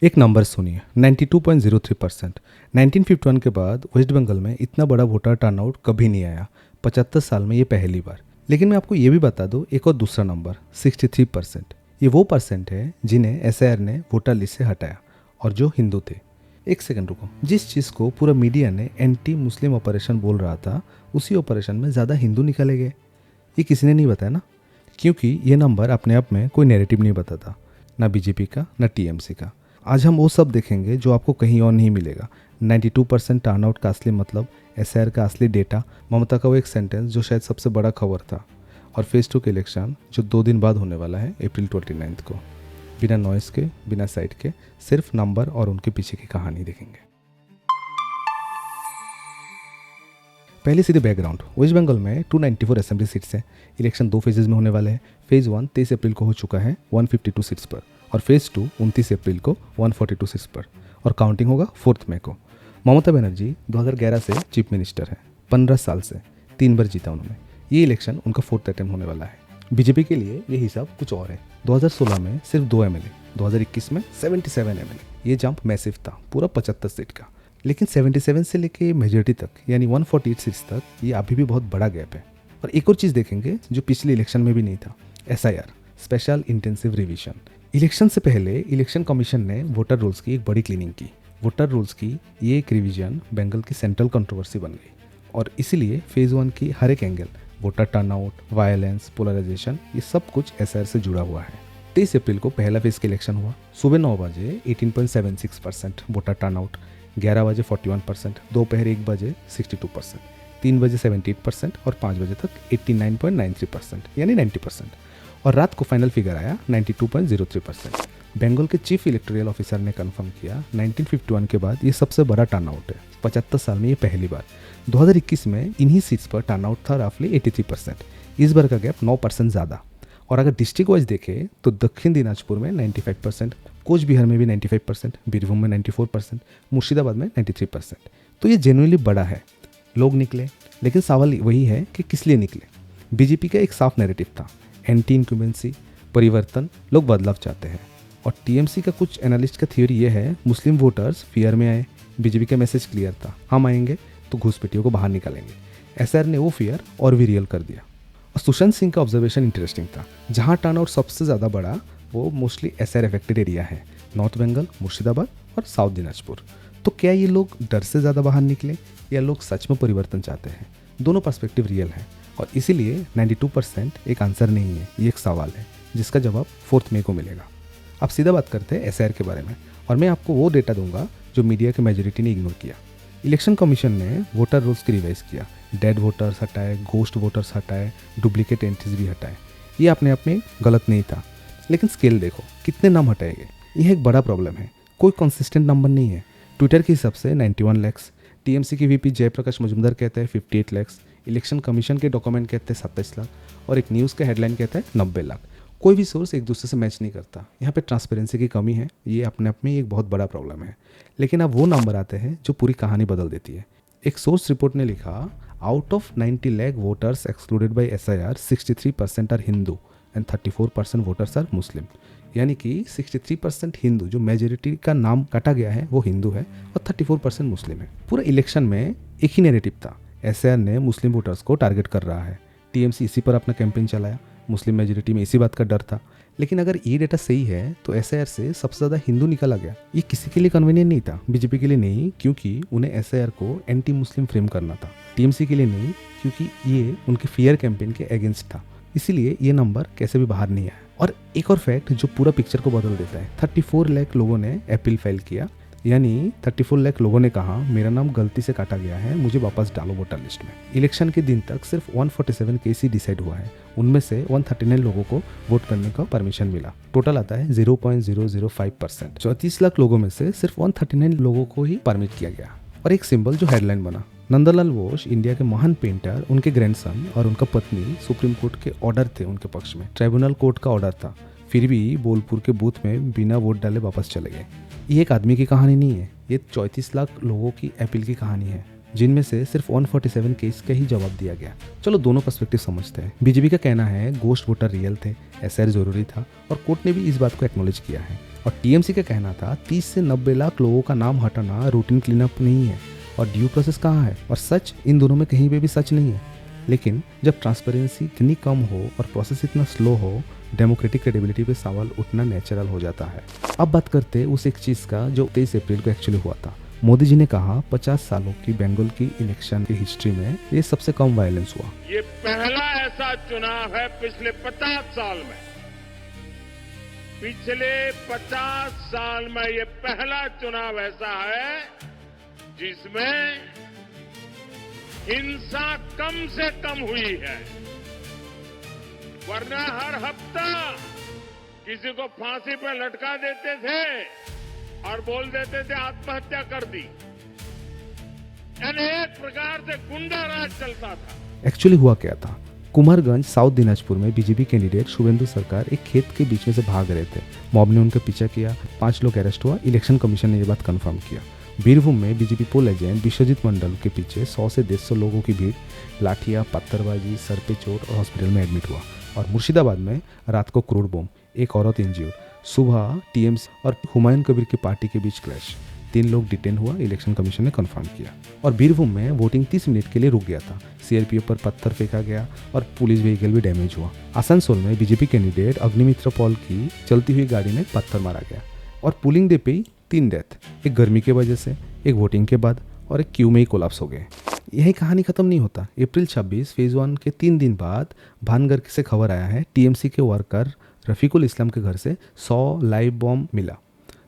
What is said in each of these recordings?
एक नंबर सुनिए, 92.03%। 1951 के बाद वेस्ट बंगाल में इतना बड़ा वोटर टर्नआउट कभी नहीं आया। 75 साल में ये पहली बार। लेकिन मैं आपको ये भी बता दूं, एक और दूसरा नंबर 63%। ये वो परसेंट है जिन्हें एसआईआर ने वोटर लिस्ट से हटाया और जो हिंदू थे। एक सेकंड रुको, जिस चीज़ को पूरा मीडिया ने एंटी मुस्लिम ऑपरेशन बोल रहा था, उसी ऑपरेशन में ज़्यादा हिंदू निकाले गए। ये किसी ने नहीं बताया ना, क्योंकि ये नंबर अपने आप में कोई नैरेटिव नहीं बताता, ना बीजेपी का ना टीएमसी का। आज हम वो सब देखेंगे जो आपको कहीं और नहीं मिलेगा। 92% टर्नआउट का असली मतलब, एसआईआर का असली डेटा, ममता का वो एक सेंटेंस जो शायद सबसे बड़ा खबर था, और फेज 2 के इलेक्शन जो 2 दिन बाद होने वाला है अप्रैल 29 को। बिना नॉइस के, बिना साइड के, सिर्फ नंबर और उनके पीछे की कहानी देखेंगे। पहले सीधे बैकग्राउंड। वेस्ट बंगाल में 294 असेंबली सीट्स हैं। इलेक्शन 2 फेजेज में होने वाले हैं। फेज़ 1 23 अप्रैल को हो चुका है 152 सीट्स पर, और फेज़ 2 29 अप्रैल को 142 सीट्स पर, और काउंटिंग होगा 4 मई को। ममता बनर्जी 2011 से चीफ मिनिस्टर है। 15 साल से 3 बार जीता उन्होंने। ये इलेक्शन उनका 4th अटेम्प्ट होने वाला है। बीजेपी के लिए ये हिसाब कुछ और है। 2016 में सिर्फ 2 एमएलए, 2021 में 77 एमएलए। ये जंप मैसिव था, पूरा 75 सीट का। लेकिन 77 से लेके मेजॉरिटी तक, यानी 148 सीट्स तक, ये अभी भी बहुत बड़ा गैप है। और एक और चीज़ देखेंगे जो पिछले इलेक्शन में भी नहीं था, SIR, special intensive revision. Election से पहले इलेक्शन कमीशन ने वोटर रोल्स की एक बड़ी क्लीनिंग की। वोटर रोल्स की ये एक रिवीजन बंगाल की सेंट्रल कंट्रोवर्सी बन गई, और इसीलिए फेज़ 1 की हर एक angle, voter turnout, violence, polarisation, ये सब कुछ एसआईआर से जुड़ा हुआ है। 23 अप्रैल को पहला फेज का इलेक्शन हुआ। सुबह 9 बजे 18.76% वोटर टर्नआउट, 11 बजे 41%, दोपहर 1 बजे 62%, 3 बजे 78% और 5 बजे तक 89.93%, यानी 90%। और रात को फाइनल फिगर आया 92.03%। बंगाल के चीफ इलेक्टोरल ऑफिसर ने कंफर्म किया 1951 के बाद ये सबसे बड़ा टर्नआउट है। 75 साल में ये पहली बार। 2021 में इन्हीं सीट्स पर टर्नआउट था रफली 83%। इस बार का गैप 9% ज़्यादा। और अगर डिस्ट्रिक्ट वाइज देखें तो दक्षिण दिनाजपुर में 95%, कोच बिहार में भी 95%, बीरभूम में 94%, मुर्शिदाबाद में 93%। तो ये जेन्युइनली बड़ा है। लोग निकले, लेकिन सवाल वही है कि किस लिए निकले। बीजेपी का एक साफ नैरेटिव था, एंटी इंक्यूबेंसी, परिवर्तन, लोग बदलाव चाहते हैं। और टीएमसी का कुछ एनालिस्ट का थ्योरी ये है, मुस्लिम वोटर्स फियर में आए। बीजेपी का मैसेज क्लियर था, हम आएंगे तो घुसपैठियों को बाहर निकालेंगे। एसआर ने वो फियर और भी रियल कर दिया। और सुशांत सिंह का ऑब्जर्वेशन इंटरेस्टिंग था। जहाँ टर्नआउट सबसे ज़्यादा बड़ा, वो मोस्टली एसआर अफेक्टेड एरिया है, नॉर्थ बंगाल, मुर्शिदाबाद और साउथ दिनाजपुर। तो क्या ये लोग डर से ज़्यादा बाहर निकले, या लोग सच में परिवर्तन चाहते हैं? दोनों पर्सपेक्टिव रियल है, और इसीलिए 92% एक आंसर नहीं है, ये एक सवाल है जिसका जवाब 4 मई को मिलेगा। अब सीधा बात करते हैं एसआईआर के बारे में, और मैं आपको वो डेटा दूंगा जो मीडिया की मेजोरिटी ने इग्नोर किया। इलेक्शन कमीशन ने वोटर रोल्स की रिवाइज किया। डेड वोटर्स हटाए, घोस्ट वोटर्स हटाए, डुप्लीकेट एंट्रीज भी हटाए। ये अपने आप में गलत नहीं था, लेकिन स्केल देखो, कितने नाम हटाए गए। यह एक बड़ा प्रॉब्लम है। कोई कंसिस्टेंट नंबर नहीं है। ट्विटर के हिसाब से 91 लाख, टीएमसी के वीपी जयप्रकाश मजुमदार कहते हैं 58 लाख, इलेक्शन कमीशन के डॉक्यूमेंट कहते हैं 27 लाख, और एक न्यूज़ का हेडलाइन कहता है 90 लाख। कोई भी सोर्स एक दूसरे से मैच नहीं करता। यहाँ पे ट्रांसपेरेंसी की कमी है। ये अपने आप में एक बहुत बड़ा प्रॉब्लम है। लेकिन अब वो नंबर आते हैं जो पूरी कहानी बदल देती है। एक सोर्स रिपोर्ट ने लिखा, out of 90 lakh voters excluded by SIR, 63% are Hindu and 34% voters are Muslim. यानी कि 63% हिंदू, जो मेजोरिटी का नाम काटा गया है, वो हिंदू है, और 34% मुस्लिम है। पूरा इलेक्शन में एक ही नैरेटिव था, एसआईआर ने मुस्लिम वोटर्स को टारगेट कर रहा है। टीएमसी इसी पर अपना कैंपेन चलाया। मुस्लिम मेजोरिटी में इसी बात का डर था। लेकिन अगर ये डेटा सही है तो एसआईआर से सबसे ज़्यादा हिंदू निकाला गया। ये किसी के लिए कन्वीनियंट नहीं था, बीजेपी के लिए नहीं, क्योंकि उन्हें एसआईआर को एंटी मुस्लिम फ्रेम करना था। टीएमसी के लिए नहीं, क्योंकि ये उनके फियर कैंपेन के अगेंस्ट था। इसीलिए ये नंबर कैसे भी बाहर नहीं आया। और एक और फैक्ट जो पूरा पिक्चर को बदल देता है, 34 लाख लोगों ने अपील फाइल किया। यानी 34 लाख लोगों ने कहा, मेरा नाम गलती से काटा गया है, मुझे वापस डालो वोटर लिस्ट में। इलेक्शन के दिन तक सिर्फ 147 केस ही डिसाइड हुआ है। उनमें से 139 लोगों को वोट करने का परमिशन मिला। टोटल आता है 0.005%। 34 लाख लोगों में से सिर्फ 139 लोगों को ही परमिट किया गया। और एक सिंबल जो हेडलाइन बना, नंदलाल बोस, इंडिया के महान पेंटर, उनके ग्रैंडसन और उनका पत्नी सुप्रीम कोर्ट के ऑर्डर थे उनके पक्ष में। ट्राइब्यूनल कोर्ट का ऑर्डर था, फिर भी बोलपुर के बूथ में बिना वोट डाले वापस चले गए। ये एक आदमी की कहानी नहीं है, ये 34 लाख लोगों की अपील की कहानी है, जिनमें से सिर्फ 147 केस का ही जवाब दिया गया। चलो दोनों पर्सपेक्टिव समझते हैं। बीजेपी का कहना है घोस्ट वोटर रियल थे, एसआईआर जरूरी था, और कोर्ट ने भी इस बात को एक्नॉलेज किया है। और टीएमसी का कहना था 30 से 90 लाख लोगों का नाम हटाना रूटीन क्लीनअप नहीं है और ड्यू प्रोसेस कहाँ है। और सच इन दोनों में कहीं पे भी सच नहीं है। लेकिन जब ट्रांसपेरेंसी इतनी कम हो और प्रोसेस इतना स्लो हो, डेमोक्रेटिक क्रेडिबिलिटी पे सवाल उठना नेचुरल हो जाता है। अब बात करते हैं उस एक चीज़ का जो 23 अप्रैल को एक्चुअली हुआ था। मोदी जी ने कहा 50 सालों की बंगाल की इलेक्शन की हिस्ट्री में ये सबसे कम वायलेंस हुआ। ये पहला ऐसा चुनाव है पिछले 50 साल में, पिछले 50 साल में ये पहला चुनाव ऐसा है जिसमें हिंसा कम से कम हुई है। वरना हर हफ्ता किसी को फांसी पर लटका देते थे और बोल देते थे आत्महत्या कर दी। अनेक प्रकार से गुंडा राज चलता था। एक्चुअली हुआ क्या था, कुमारगंज साउथ दिनाजपुर में बीजेपी कैंडिडेट शुभेंदु सरकार एक खेत के बीच में से भाग रहे थे। मॉब ने उनका पीछा किया, 5 लोग अरेस्ट हुआ। इलेक्शन कमीशन ने ये बात कंफर्म किया। बीरभूम में बीजेपी पोल एजेंट विश्वजीत मंडल के पीछे 100 से 150 लोगों की भीड़, लाठियां, पत्थरबाजी, सर पे चोट और हॉस्पिटल में एडमिट हुआ। और मुर्शिदाबाद में रात को क्रूड बम, एक औरत इंज्यूर्ड। सुबह टीएमसी और हुमायूं कबीर की पार्टी के बीच क्लैश, 3 लोग डिटेन हुआ, इलेक्शन कमीशन ने कंफर्म किया। और बीरभूम में वोटिंग 30 मिनट के लिए रुक गया था। सीआरपीएफ पर पत्थर फेंका गया और पुलिस व्हीकल भी डैमेज हुआ। आसनसोल में बीजेपी कैंडिडेट अग्निमित्र पॉल की चलती हुई गाड़ी में पत्थर मारा गया। और पोलिंग डे पे ही 3 डेथ, एक गर्मी के वजह से, एक वोटिंग के बाद और एक क्यू में ही कोलैप्स हो गए। यही कहानी खत्म नहीं होता। अप्रैल 26 फेज 1 के 3 दिन बाद भानगढ़ से खबर आया है टीएमसी के वर्कर रफीकुल इस्लाम के घर से 100 लाइव बम मिला।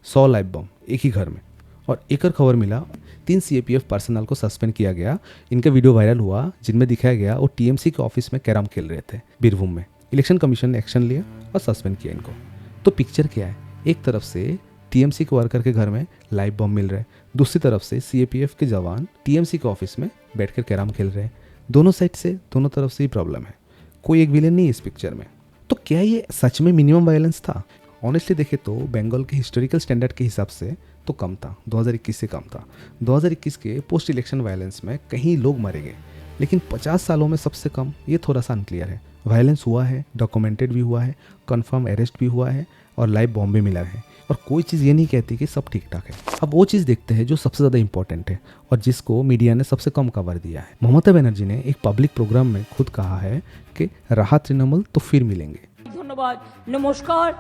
100 लाइव बम एक ही घर में। और एक और खबर मिला 3 सीएपीएफ पर्सनल को सस्पेंड किया गया। इनका वीडियो वायरल हुआ जिनमें दिखाया गया वो टीएमसी के ऑफिस में कैरम खेल रहे थे बीरभूम में। इलेक्शन कमीशन ने एक्शन लिया और सस्पेंड किया इनको। तो पिक्चर क्या है, एक तरफ से टीएमसी के वर्कर के घर में लाइव बम मिल रहे हैं, दूसरी तरफ से सीएपीएफ के जवान टीएमसी के ऑफिस में बैठकर कैरम खेल रहे हैं। दोनों साइड से, दोनों तरफ से ही प्रॉब्लम है। कोई एक विलेन नहीं इस पिक्चर में। तो क्या ये सच में मिनिमम वायलेंस था? ऑनेस्टली देखे तो बंगाल के हिस्टोरिकल स्टैंडर्ड के हिसाब से तो कम था, 2021 से कम था। 2021 के पोस्ट इलेक्शन वायलेंस में कहीं लोग मारे गए, लेकिन 50 सालों में सबसे कम, ये थोड़ा सा अनक्लियर है। वायलेंस हुआ है, डॉक्यूमेंटेड भी हुआ है, कंफर्म अरेस्ट भी हुआ है और लाइव बॉम्ब भी मिला है। और कोई चीज़ ये नहीं कहती कि सब ठीक ठाक है। अब वो चीज़ देखते हैं जो सबसे ज़्यादा इंपॉर्टेंट है और जिसको मीडिया ने सबसे कम कवर दिया है। ममता बनर्जी ने एक पब्लिक प्रोग्राम में खुद कहा है कि रहा तृणमूल तो फिर मिलेंगे। धन्यवाद, नमस्कार,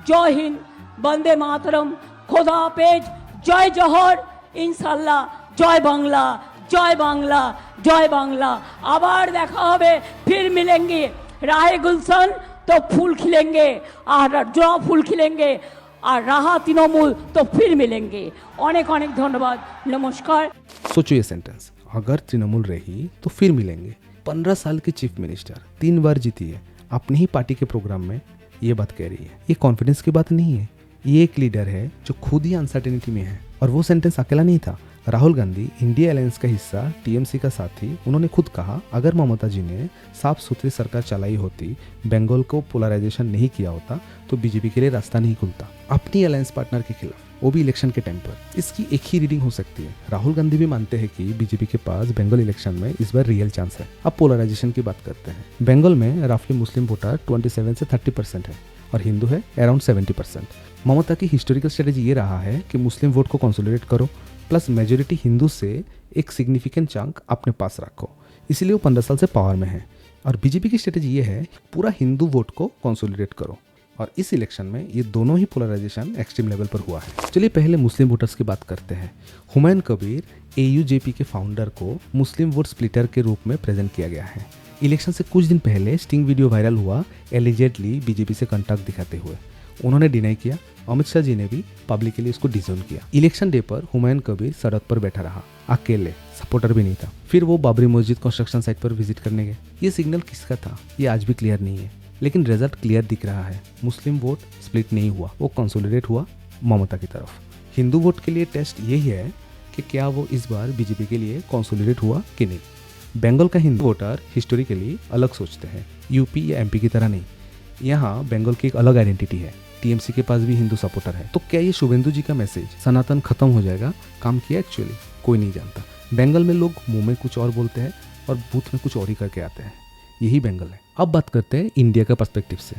जय हिंद, वंदे मातरम, खुदा हाफेज, जय जौहर, इंशाल्लाह, जय बांग्ला, जय बांग्ला, जय बांग्ला। आबार देखा होबे, फिर मिलेंगे। राहे गुलशन तो फूल खिलेंगे और जो फूल खिलेंगे और रहा तृणमूल तो फिर मिलेंगे। अनेक अनेक धन्यवाद, नमस्कार। सोचो ये सेंटेंस, अगर तृणमूल रही तो फिर मिलेंगे। 15 साल की चीफ मिनिस्टर 3 बार जीती है, अपनी ही पार्टी के प्रोग्राम में ये बात कह रही है। ये कॉन्फिडेंस की बात नहीं है, ये एक लीडर है जो खुद ही अनसर्टेनिटी में है। और वो सेंटेंस अकेला नहीं था। राहुल गांधी इंडिया अलायंस का हिस्सा, टीएमसी का साथी, उन्होंने खुद कहा अगर ममता जी ने साफ सुथरी सरकार चलाई होती, बंगाल को पोलराइजेशन नहीं किया होता तो बीजेपी के लिए रास्ता नहीं खुलता अपनी अलायंस पार्टनर के खिलाफ, वो भी इलेक्शन के टाइम पर। इसकी एक ही रीडिंग हो सकती है। राहुल गांधी भी मानते हैं कि बीजेपी के पास बंगाल इलेक्शन में इस बार रियल चांस है। अब पोलराइजेशन की बात करते हैं। बंगाल में रफली मुस्लिम वोटर 27 से 30% है और हिंदू है अराउंड 70%। ममता की हिस्टोरिकल स्ट्रेटेजी ये रहा है कि मुस्लिम वोट को कंसोलिडेट करो प्लस मेजोरिटी हिंदू से एक सिग्निफिकेंट चंक अपने पास रखो, इसीलिए वो 15 साल से पावर में है। और बीजेपी की स्ट्रेटेजी ये है पूरा हिंदू वोट को कंसोलिडेट करो। और इस इलेक्शन में ये दोनों ही पोलराइजेशन एक्सट्रीम लेवल पर हुआ है। चलिए पहले मुस्लिम वोटर्स की बात करते हैं। हुमायूं कबीर AUJP के फाउंडर को मुस्लिम वोट स्प्लिटर के रूप में प्रेजेंट किया गया है। इलेक्शन से कुछ दिन पहले स्टिंग वीडियो वायरल हुआ एलिजेडली बीजेपी से कॉन्टैक्ट दिखाते हुए। उन्होंने डिनाई किया। अमित शाह जी ने भी पब्लिकली उसको डिसोन किया। इलेक्शन डे पर हुमायूं कबीर सड़क पर बैठा रहा, अकेले, सपोर्टर भी नहीं था। फिर वो बाबरी मस्जिद कंस्ट्रक्शन साइट पर विजिट करने गए। ये सिग्नल किसका था ये आज भी क्लियर नहीं है, लेकिन रिजल्ट क्लियर दिख रहा है। मुस्लिम वोट स्प्लिट नहीं हुआ, वो कंसोलिडेट हुआ ममता की तरफ। हिंदू वोट के लिए टेस्ट यही है कि क्या वो इस बार बीजेपी के लिए कंसोलिडेट हुआ कि नहीं। बंगाल का हिंदू वोटर हिस्टोरिकली अलग सोचते हैं, यूपी या एमपी की तरह नहीं। यहाँ बंगाल की एक अलग आइडेंटिटी है। टीएमसी के पास भी हिंदू सपोर्टर है। तो क्या ये शुभेंदु जी का मैसेज सनातन खत्म हो जाएगा काम किया एक्चुअली? कोई नहीं जानता। बंगाल में लोग मुंह में कुछ और बोलते हैं और बूथ में कुछ और ही करके आते हैं। यही बंगाल है। अब बात करते हैं इंडिया का पर्सपेक्टिव से।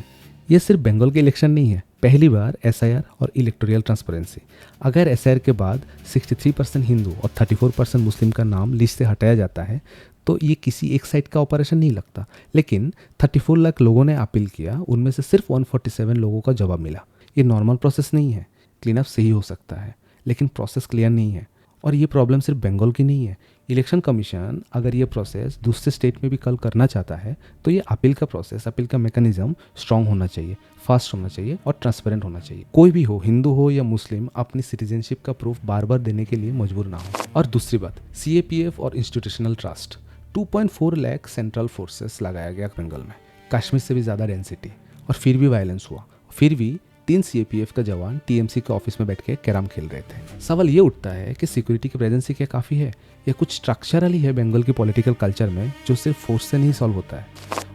ये सिर्फ बंगाल के इलेक्शन नहीं है, पहली बार एसआईआर और इलेक्टोरल ट्रांसपेरेंसी। अगर एसआईआर के बाद 63% हिंदू और 34% मुस्लिम का नाम लिस्ट से हटाया जाता है तो ये किसी एक साइड का ऑपरेशन नहीं लगता, लेकिन 34 लाख लोगों ने अपील किया, उनमें से सिर्फ 147 लोगों का जवाब मिला। ये नॉर्मल प्रोसेस नहीं है, क्लीन अप सही हो सकता है लेकिन प्रोसेस क्लियर नहीं है। और ये प्रॉब्लम सिर्फ बंगाल की नहीं है। इलेक्शन कमीशन अगर ये प्रोसेस दूसरे स्टेट में भी कल करना चाहता है तो ये अपील का प्रोसेस, अपील का मैकेनिज्म स्ट्रांग होना चाहिए, फास्ट होना चाहिए और ट्रांसपेरेंट होना चाहिए। कोई भी हो, हिंदू हो या मुस्लिम, अपनी सिटीजनशिप का प्रूफ बार बार देने के लिए मजबूर ना हो। और दूसरी बात, सीएपीएफ और institutional trust, 2.4 lakh central forces लगाया गया बंगाल में, कश्मीर से भी ज़्यादा डेंसिटी, और फिर भी वायलेंस हुआ। फिर भी 3 सीएपीएफ का जवान टीएमसी के ऑफिस में बैठ के कैरम खेल रहे थे। सवाल ये उठता है कि सिक्योरिटी की प्रेजेंस क्या काफ़ी है या कुछ स्ट्रक्चरली है बंगाल की पॉलिटिकल कल्चर में जो सिर्फ फोर्स से नहीं सॉल्व होता है।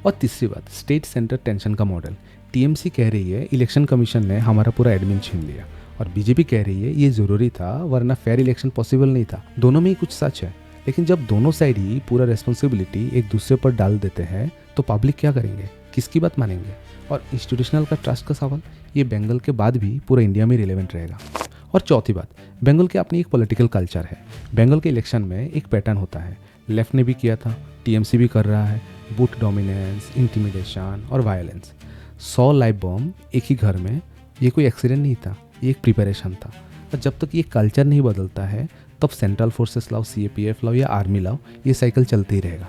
और तीसरी बात, स्टेट सेंटर टेंशन का मॉडल। टीएमसी कह रही है इलेक्शन कमीशन ने हमारा पूरा एडमिन छीन लिया, और बीजेपी कह रही है ये ज़रूरी था वरना फेयर इलेक्शन पॉसिबल नहीं था। दोनों में ही कुछ सच है, लेकिन जब दोनों साइड ही पूरा रेस्पॉन्सिबिलिटी एक दूसरे पर डाल देते हैं तो पब्लिक क्या करेंगे, किसकी बात मानेंगे? और इंस्टीट्यूशनल का ट्रस्ट का सवाल, ये बंगाल के बाद भी पूरा इंडिया में रिलेवेंट रहेगा। और चौथी बात, बंगाल की अपनी एक पॉलिटिकल कल्चर है। बंगाल के इलेक्शन में एक पैटर्न होता है, लेफ्ट ने भी किया था, टीएमसी भी कर रहा है, बूथ डोमिनेंस, इंटिमिडेशन और वायलेंस। 100 लाइव बॉम्ब एक ही घर में, ये कोई एक्सीडेंट नहीं था, ये एक प्रिपरेशन था। और जब तक ये कल्चर नहीं बदलता है तब सेंट्रल फोर्सेस लाओ, सीएपीएफ लाओ या आर्मी लाओ, ये साइकिल चलते ही रहेगा।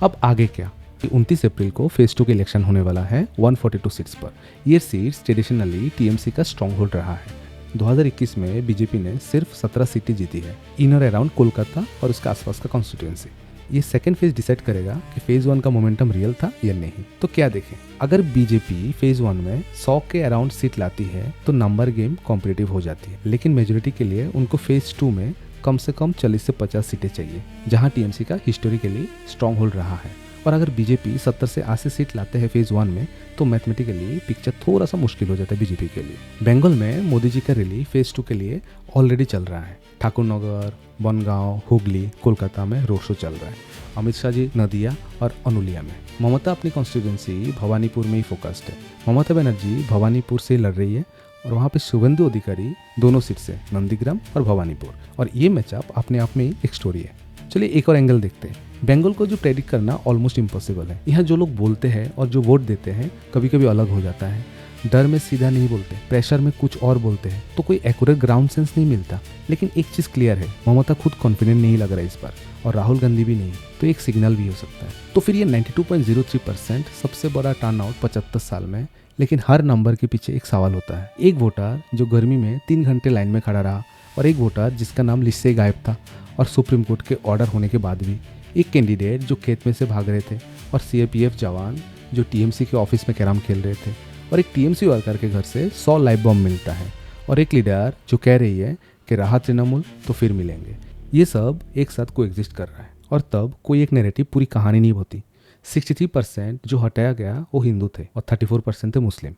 अब आगे क्या? 29 अप्रैल को फेज 2 के इलेक्शन होने वाला है 142 सीट्स पर। ये सीट्स ट्रेडिशनली टीएमसी का स्ट्रॉन्ग होल्ड रहा है। 2021 में बीजेपी ने सिर्फ 17 सीटें जीती है, इन और अराउंड कोलकाता और उसके आसपास का कॉन्स्टिट्यूएंसी। ये सेकंड फेज डिसाइड करेगा कि फेज 1 का मोमेंटम रियल था या नहीं। तो क्या देखें, अगर बीजेपी फेज 1 में 100 के अराउंड सीट लाती है तो नंबर गेम कॉम्पिटिटिव हो जाती है, लेकिन मेजोरिटी के लिए उनको फेज 2 में कम से कम 40 से 50 सीटें चाहिए, जहां टीएमसी का हिस्टोरिकली स्ट्रॉन्ग होल्ड रहा है। और अगर बीजेपी 70 से 80 सीट लाते हैं फेज 1 में तो मैथमेटिकली पिक्चर थोड़ा सा मुश्किल हो जाता है बीजेपी के लिए। बंगाल में मोदी जी का रैली फेज 2 के लिए ऑलरेडी चल रहा है। ठाकुरनगर, बनगांव, हुगली, कोलकाता में रोड शो चल रहा है। अमित शाह जी नदिया और अनुलिया में। ममता अपनी कॉन्स्टिट्यूंसी भवानीपुर में ही फोकस्ड है। ममता बनर्जी भवानीपुर से लड़ रही है और वहाँ पे शुभेंदु अधिकारी दोनों सीट से, नंदीग्राम और भवानीपुर। और ये मैचअप अपने आप में एक स्टोरी है। चलिए एक और एंगल देखते हैं। बंगाल को जो प्रेडिक्ट करना ऑलमोस्ट इम्पॉसिबल है। यहाँ जो लोग बोलते हैं और जो वोट देते हैं कभी कभी अलग हो जाता है। डर में सीधा नहीं बोलते, प्रेशर में कुछ और बोलते हैं, तो कोई एक्यूरेट ग्राउंड सेंस नहीं मिलता। लेकिन एक चीज़ क्लियर है, ममता खुद कॉन्फिडेंट नहीं लग रहा है इस बार, और राहुल गांधी भी नहीं, तो एक सिग्नल भी हो सकता है। तो फिर ये 92.03% सबसे बड़ा टर्नआउट 75 साल में। लेकिन हर नंबर के पीछे एक सवाल होता है। एक वोटर जो गर्मी में 3 घंटे लाइन में खड़ा रहा, और एक वोटर जिसका नाम लिस्ट से गायब था और सुप्रीम कोर्ट के ऑर्डर होने के बाद भी, एक कैंडिडेट जो खेत में से भाग रहे थे, और सीआरपीएफ जवान जो टीएमसी के ऑफिस में कैरम खेल रहे थे, और एक टीएमसी वर्कर के घर से 100 लाइव बॉम्ब मिलता है, और एक लीडर जो कह रही है कि रहा तृणमूल तो फिर मिलेंगे। ये सब एक साथ को एग्जिस्ट कर रहा है, और तब कोई एक नैरेटिव पूरी कहानी नहीं होती। 63% जो हटाया गया वो हिंदू थे और 34% थे मुस्लिम।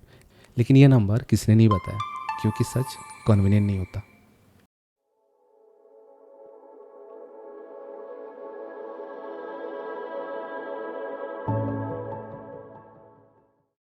लेकिन ये नंबर किसने नहीं बताया, क्योंकि सच कन्वीनियंट नहीं होता।